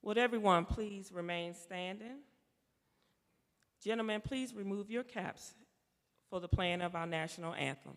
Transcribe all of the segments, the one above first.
Would everyone please remain standing? Gentlemen, please remove your caps for the playing of our national anthem.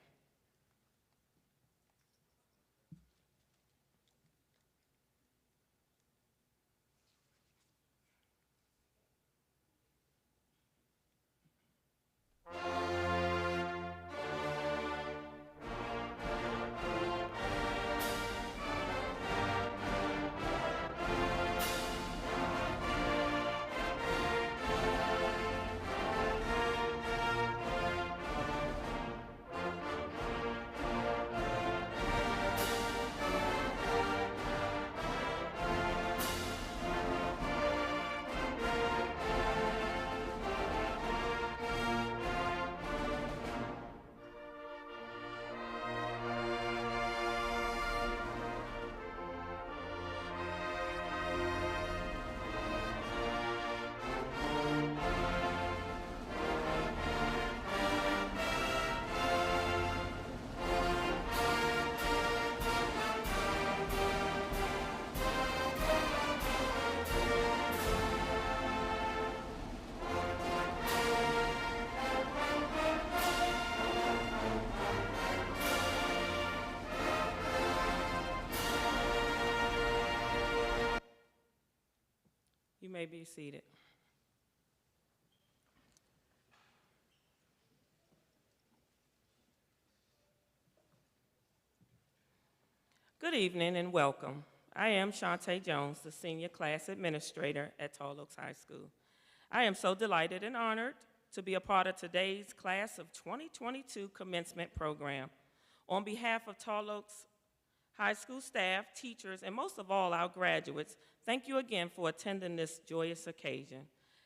You may be seated. Good evening and welcome. I am Shantae Jones, the Senior Class Administrator at Tall Oaks High School. I am so delighted and honored to be a part of today's Class of 2022 Commencement Program. On behalf of Tall Oaks High School staff, teachers, and most of all our graduates, thank you again for attending this joyous occasion.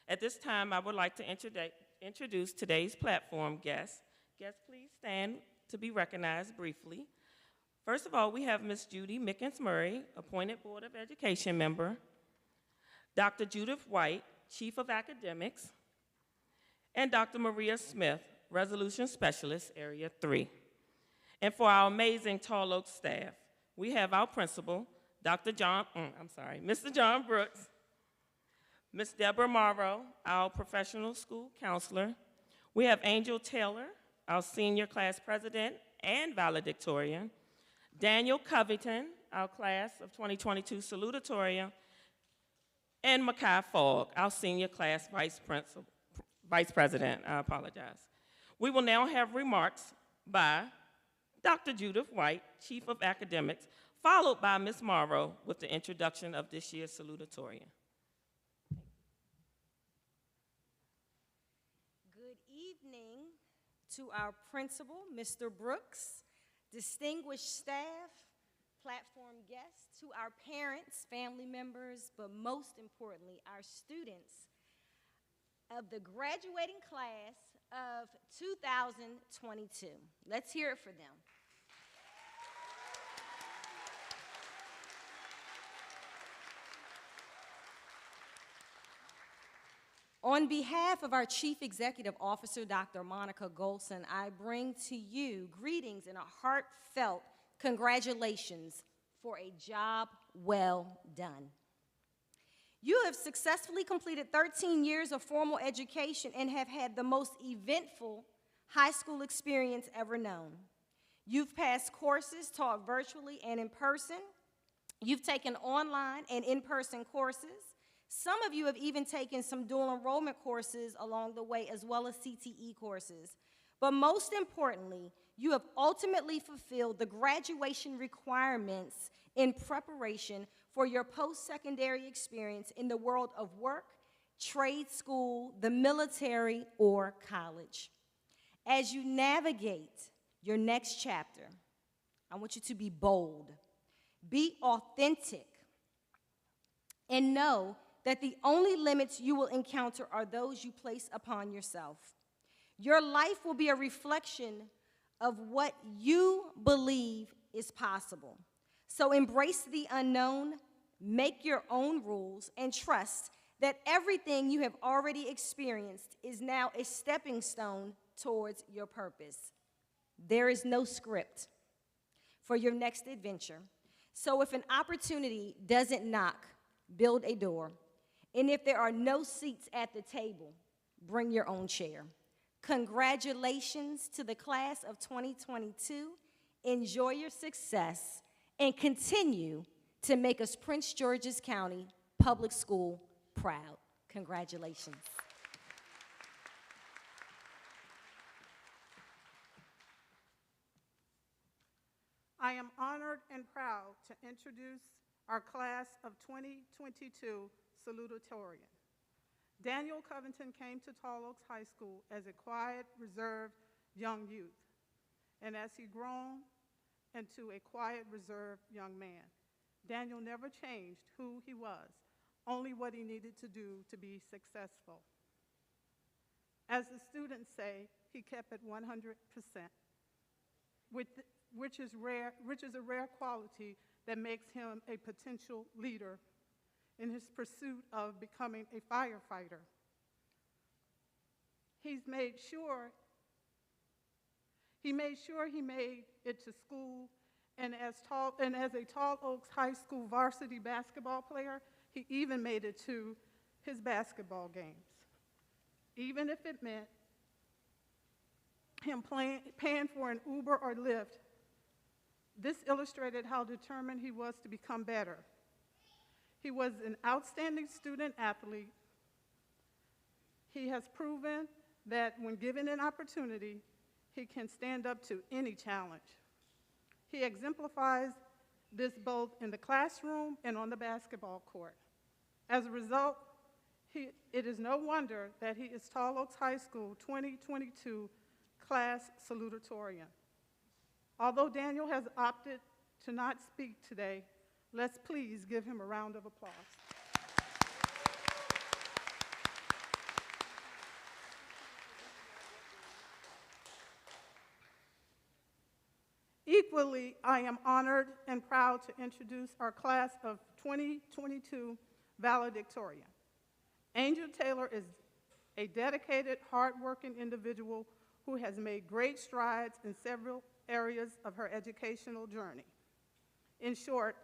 At this time, I would like to introduce today's platform guests. Guests, please stand to be recognized briefly. First of all, we have Ms. Judy Mickens-Murray, appointed Board of Education member, Dr. Judith White, Chief of Academics, and Dr. Maria Smith, Resolution Specialist, Area 3. And for our amazing Tall Oaks staff, we have our principal, Mr. John Brooks, Ms. Deborah Morrow, our professional school counselor. We have Angel Taylor, our senior class president and valedictorian, Daniel Covington, our class of 2022 salutatorian, and Makai Fogg, our senior class vice president. I apologize. We will now have remarks by Dr. Judith White, Chief of Academics, followed by Ms. Morrow with the introduction of this year's salutatorian. Good evening to our principal, Mr. Brooks, distinguished staff, platform guests, to our parents, family members, but most importantly, our students of the graduating class of 2022. Let's hear it for them. On behalf of our Chief Executive Officer, Dr. Monica Golson, I bring to you greetings and a heartfelt congratulations for a job well done. You have successfully completed 13 years of formal education and have had the most eventful high school experience ever known. You've passed courses taught virtually and in person. You've taken online and in-person courses. Some of you have even taken some dual enrollment courses along the way, as well as CTE courses. But most importantly, you have ultimately fulfilled the graduation requirements in preparation for your post-secondary experience in the world of work, trade school, the military, or college. As you navigate your next chapter, I want you to be bold, be authentic, and know that the only limits you will encounter are those you place upon yourself. Your life will be a reflection of what you believe is possible. So embrace the unknown, make your own rules, and trust that everything you have already experienced is now a stepping stone towards your purpose. There is no script for your next adventure. So if an opportunity doesn't knock, build a door. And if there are no seats at the table, bring your own chair. Congratulations to the class of 2022. Enjoy your success and continue to make us Prince George's County Public School proud. Congratulations. I am honored and proud to introduce our class of 2022 salutatorian. Daniel Covington came to Tall Oaks High School as a quiet, reserved young youth, and as he grown into a quiet, reserved young man, Daniel never changed who he was, only what he needed to do to be successful. As the students say, he kept it 100%, which is a rare quality that makes him a potential leader in his pursuit of becoming a firefighter. He made sure he made it to school, and as a Tall Oaks High School varsity basketball player, he even made it to his basketball games, even if it meant him paying for an Uber or Lyft. This illustrated how determined he was to become better. He was an outstanding student athlete. He has proven that when given an opportunity, he can stand up to any challenge. He exemplifies this both in the classroom and on the basketball court. As a result, it is no wonder that he is Tall Oaks High School 2022 class salutatorian. Although Daniel has opted to not speak today, let's please give him a round of applause. Equally, I am honored and proud to introduce our class of 2022 valedictorian. Angel Taylor is a dedicated, hardworking individual who has made great strides in several areas of her educational journey. In short,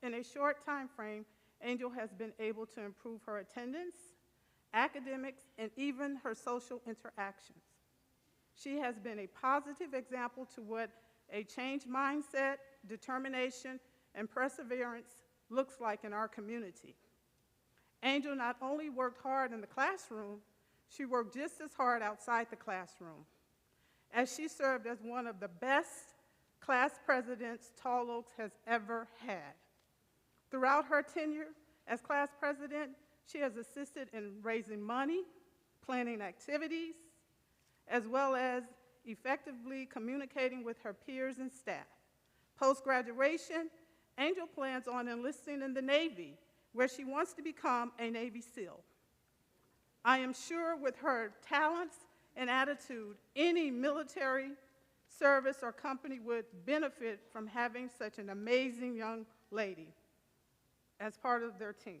in a short time frame, Angel has been able to improve her attendance, academics, and even her social interactions. She has been a positive example to what a changed mindset, determination, and perseverance looks like in our community. Angel not only worked hard in the classroom, she worked just as hard outside the classroom, as she served as one of the best class presidents Tall Oaks has ever had. Throughout her tenure as class president, she has assisted in raising money, planning activities, as well as effectively communicating with her peers and staff. Post-graduation, Angel plans on enlisting in the Navy, where she wants to become a Navy SEAL. I am sure with her talents and attitude, any military service or company would benefit from having such an amazing young lady as part of their team.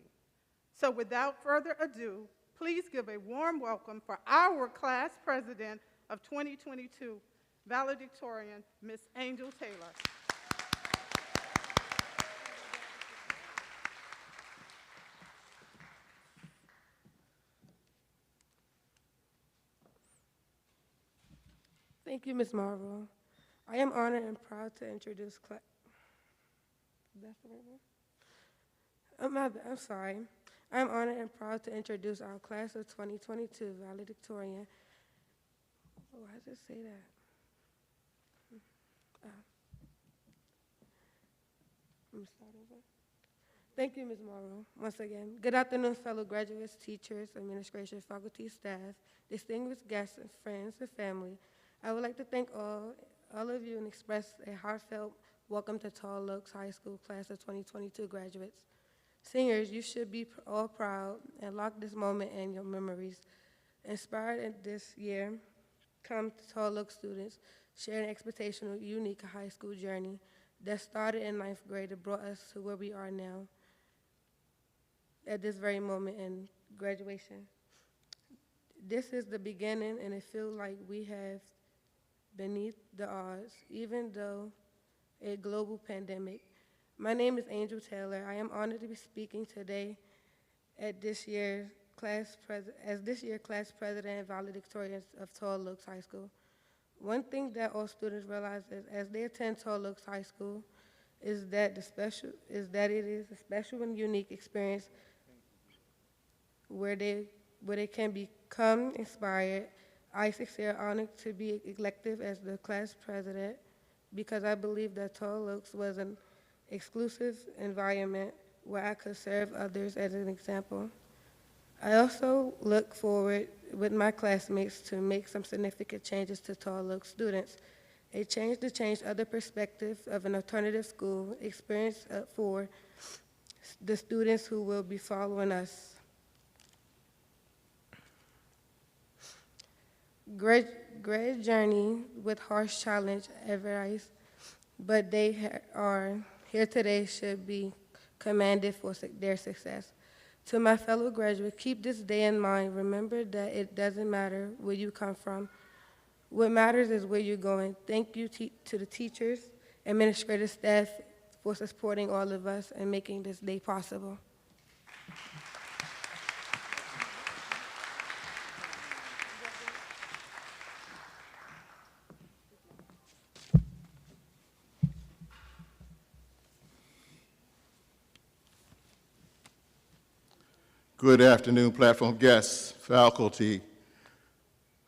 So without further ado, please give a warm welcome for our class president of 2022, valedictorian, Ms. Angel Taylor. Thank you, Ms. Marvel. I am honored and proud to introduce I'm sorry. I am honored and proud to introduce our class of 2022 valedictorian. Oh, why does it say that? Let me start over. Thank you, Ms. Morrow, once again. Good afternoon, fellow graduates, teachers, administration, faculty, staff, distinguished guests, and friends and family. I would like to thank all of you and express a heartfelt welcome to Tall Oaks High School class of 2022 graduates. Seniors, you should be all proud and lock this moment in your memories. Inspired in this year, come to Tall Oaks students, share an expectational, unique high school journey that started in 9th grade and brought us to where we are now at this very moment in graduation. This is the beginning, and it feels like we have beneath the odds, even though a global pandemic. My name is Angel Taylor. I am honored to be speaking today at this year class president and valedictorian of Tall Oaks High School. One thing that all students realize is as they attend Tall Oaks High School is that it is a special and unique experience where they can become inspired. I sincerely honored to be elected as the class president because I believe that Tall Oaks was an exclusive environment where I could serve others as an example. I also look forward with my classmates to make some significant changes to Tall Oaks students. A change to change other perspectives of an alternative school experience for the students who will be following us. Great journey with harsh challenge arise, but they are here today should be commended for their success. To my fellow graduates, keep this day in mind. Remember that it doesn't matter where you come from. What matters is where you're going. Thank you to the teachers, administrative staff for supporting all of us and making this day possible. Good afternoon, platform guests, faculty,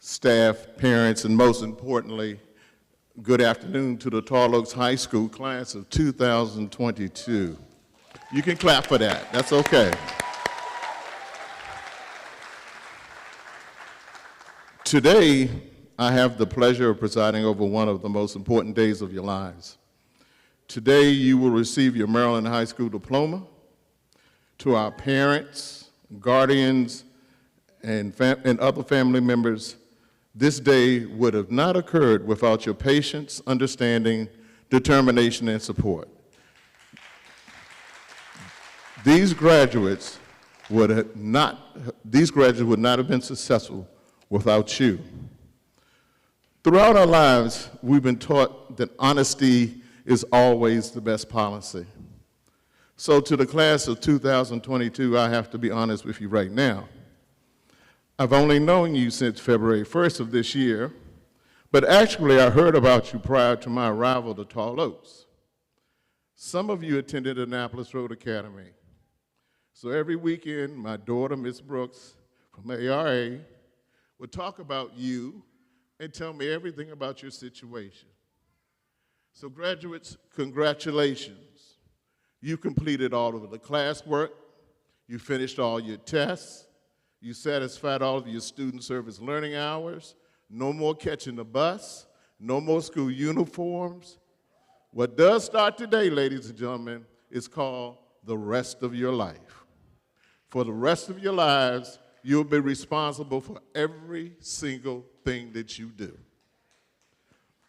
staff, parents, and most importantly, good afternoon to the Tall Oaks High School class of 2022. You can clap for that, that's okay. Today, I have the pleasure of presiding over one of the most important days of your lives. Today, you will receive your Maryland High School diploma. To our parents, guardians, and other family members, this day would have not occurred without your patience, understanding, determination, and support. These graduates would not have been successful without you. Throughout our lives, we've been taught that honesty is always the best policy. So to the class of 2022, I have to be honest with you right now. I've only known you since February 1st of this year, but actually I heard about you prior to my arrival to Tall Oaks. Some of you attended Annapolis Road Academy. So every weekend, my daughter, Miss Brooks, from ARA, would talk about you and tell me everything about your situation. So graduates, congratulations. You completed all of the classwork, you finished all your tests, you satisfied all of your student service learning hours, no more catching the bus, no more school uniforms. What does start today, ladies and gentlemen, is called the rest of your life. For the rest of your lives, you'll be responsible for every single thing that you do.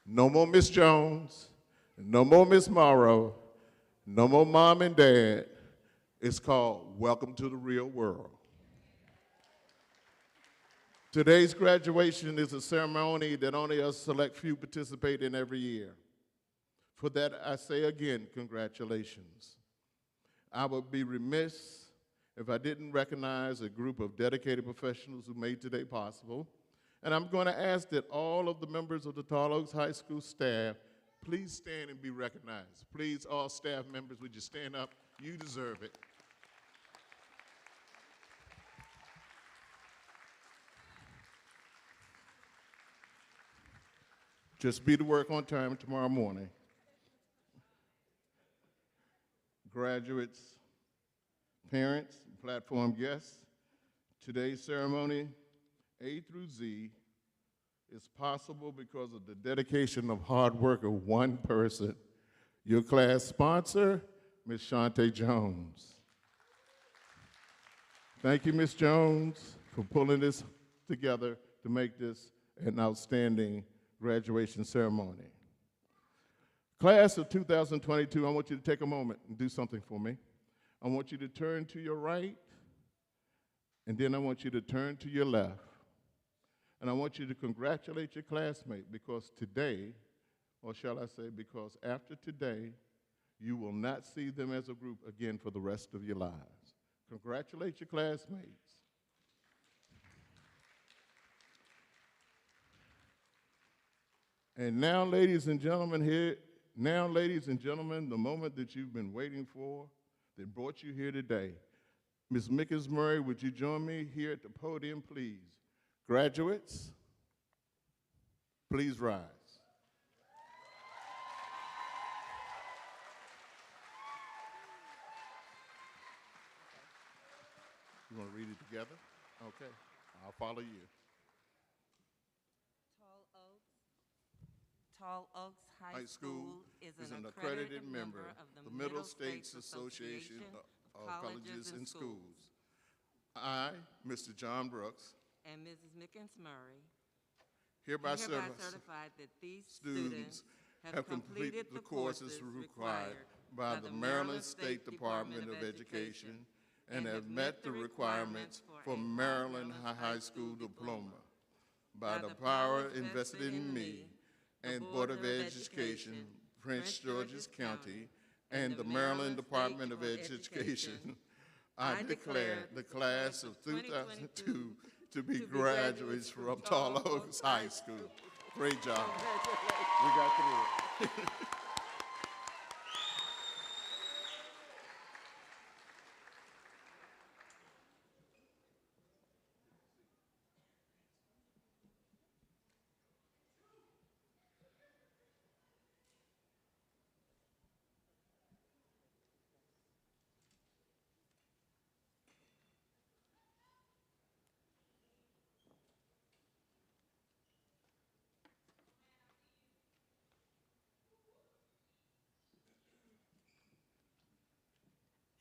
No more Miss Jones, no more Miss Morrow, no more mom and dad. It's called Welcome to the Real World. Today's graduation is a ceremony that only a select few participate in every year. For that, I say again, congratulations. I would be remiss if I didn't recognize a group of dedicated professionals who made today possible. And I'm going to ask that all of the members of the Tall Oaks High School staff please stand and be recognized. Please, all staff members, would you stand up? You deserve it. Just be to work on time tomorrow morning. Graduates, parents, platform guests, today's ceremony, A through Z, is possible because of the dedication of hard work of one person, your class sponsor, Ms. Shante Jones. Thank you, Ms. Jones, for pulling this together to make this an outstanding graduation ceremony. Class of 2022, I want you to take a moment and do something for me. I want you to turn to your right, and then I want you to turn to your left. And I want you to congratulate your classmate because today, or shall I say because after today, you will not see them as a group again for the rest of your lives. Congratulate your classmates. And now, ladies and gentlemen, the moment that you've been waiting for that brought you here today. Ms. Mickens Murray, would you join me here at the podium, please? Graduates, please rise. You want to read it together? Okay, I'll follow you. Tall Oaks High School is an accredited member of the Middle States Association of Colleges and Schools. I, Mr. John Brooks, And Mrs. Mickens Murray hereby certify that these students have completed the courses required by the Maryland State Department of Education and have met the requirements for Maryland High School diploma by the power invested in me and Board of Education, Prince George's County, and the Maryland Department of Education. I declare the class of 2002 to be graduates from Tall Oaks High School. Great job. We got through it.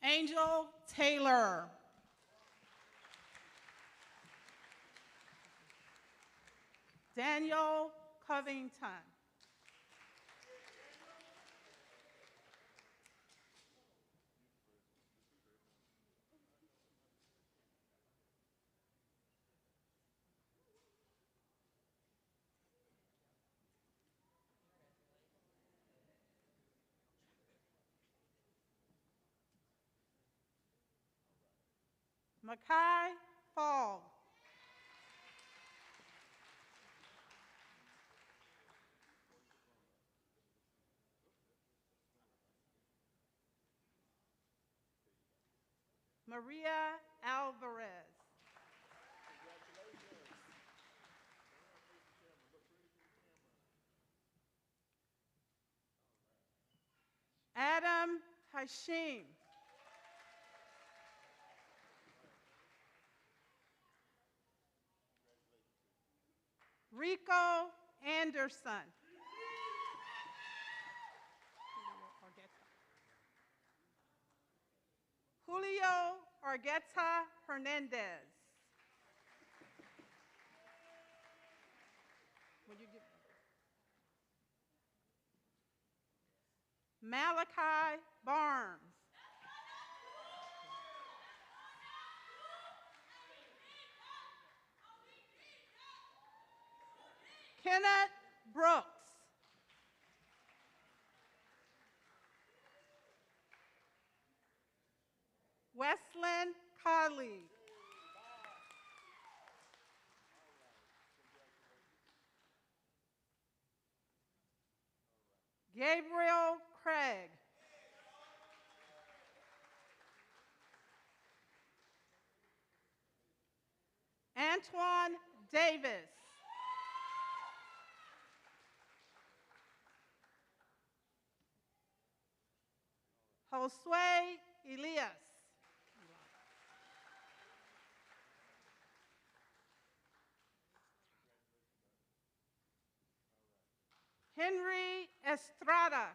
Angel Taylor. Daniel Covington. Makai Fogg. Maria Alvarez. Adam Hashim. Rico Anderson. Julio Argueta Hernandez. Would you give Malachi Barnes. Kenneth Brooks. Westlyn Colley. Gabriel Craig. Antoine Davis. Josue Elias. Henry Estrada.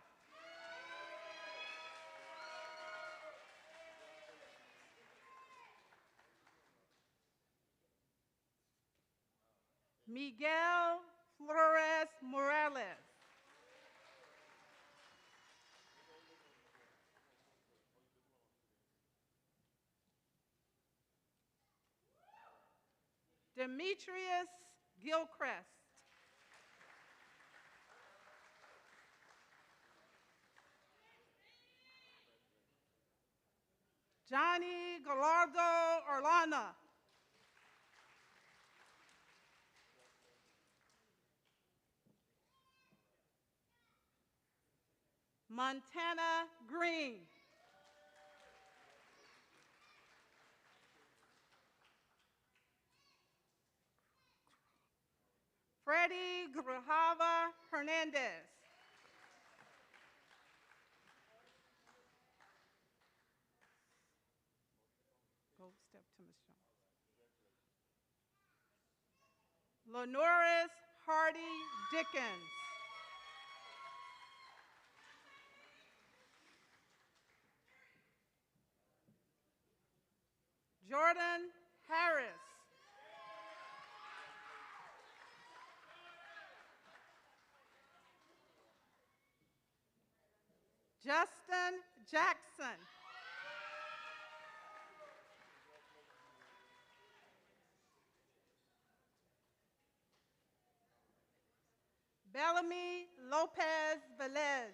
Miguel Flores Morales. Demetrius Gilchrist. Johnny Gallardo Orlana. Montana Green. Freddie Grajava Hernandez. Go step to Ms. Jones. Lenoris Hardy Dickens. Jordan Harris. Justin Jackson. Bellamy Lopez Velez.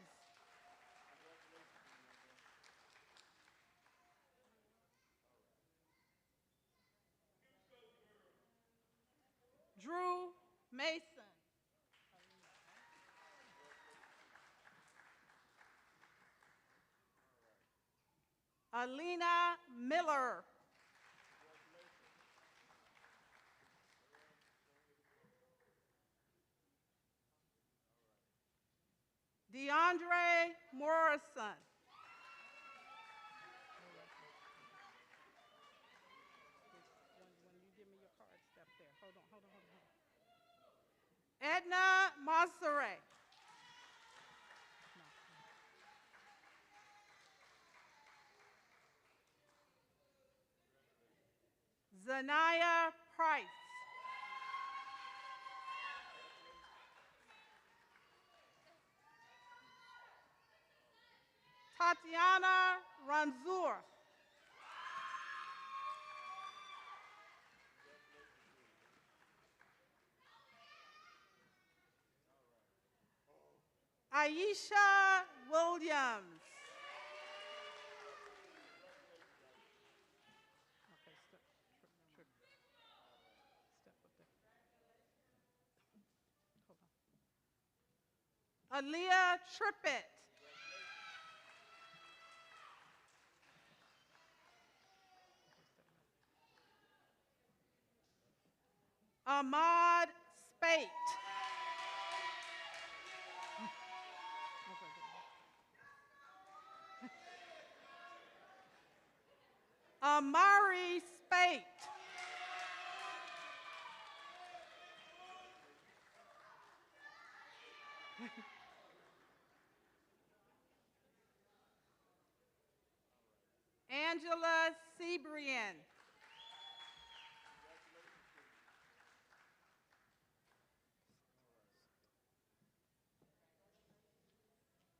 Drew Mason. Alina Miller. DeAndre Morrison. When you give me your card, step there. Hold on. Edna Masere. Zanaya Price. Tatiana Ranzur. Aisha Williams. Okay, step up there. Hold on. Aaliyah Trippett. Ahmad Spate. Amari Spate. Angela Sebrian.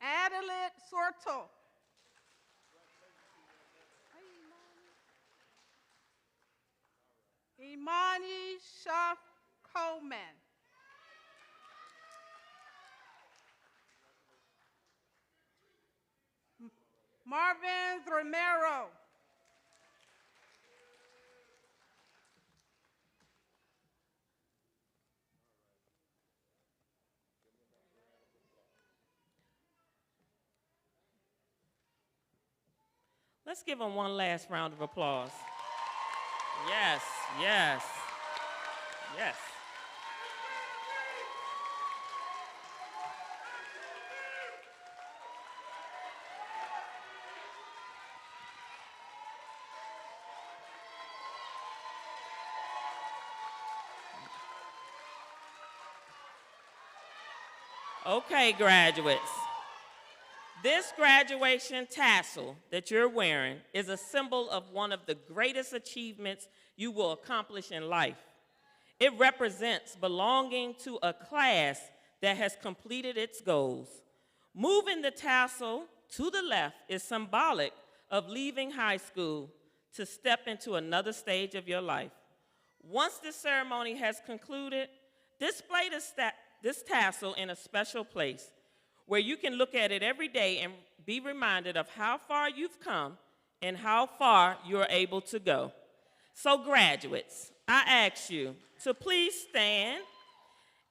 Adelit Sorto. Imani Shaf Coleman. Marvin Romero. Let's give them one last round of applause. Yes, yes, yes. Okay, graduates. This graduation tassel that you're wearing is a symbol of one of the greatest achievements you will accomplish in life. It represents belonging to a class that has completed its goals. Moving the tassel to the left is symbolic of leaving high school to step into another stage of your life. Once the ceremony has concluded, display this tassel in a special place where you can look at it every day and be reminded of how far you've come and how far you're able to go. So graduates, I ask you to please stand,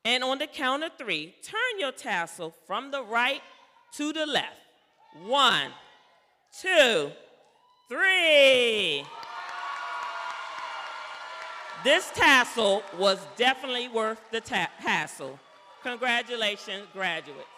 and on the count of 3, turn your tassel from the right to the left. 1, 2, 3. This tassel was definitely worth the hassle. Congratulations, graduates.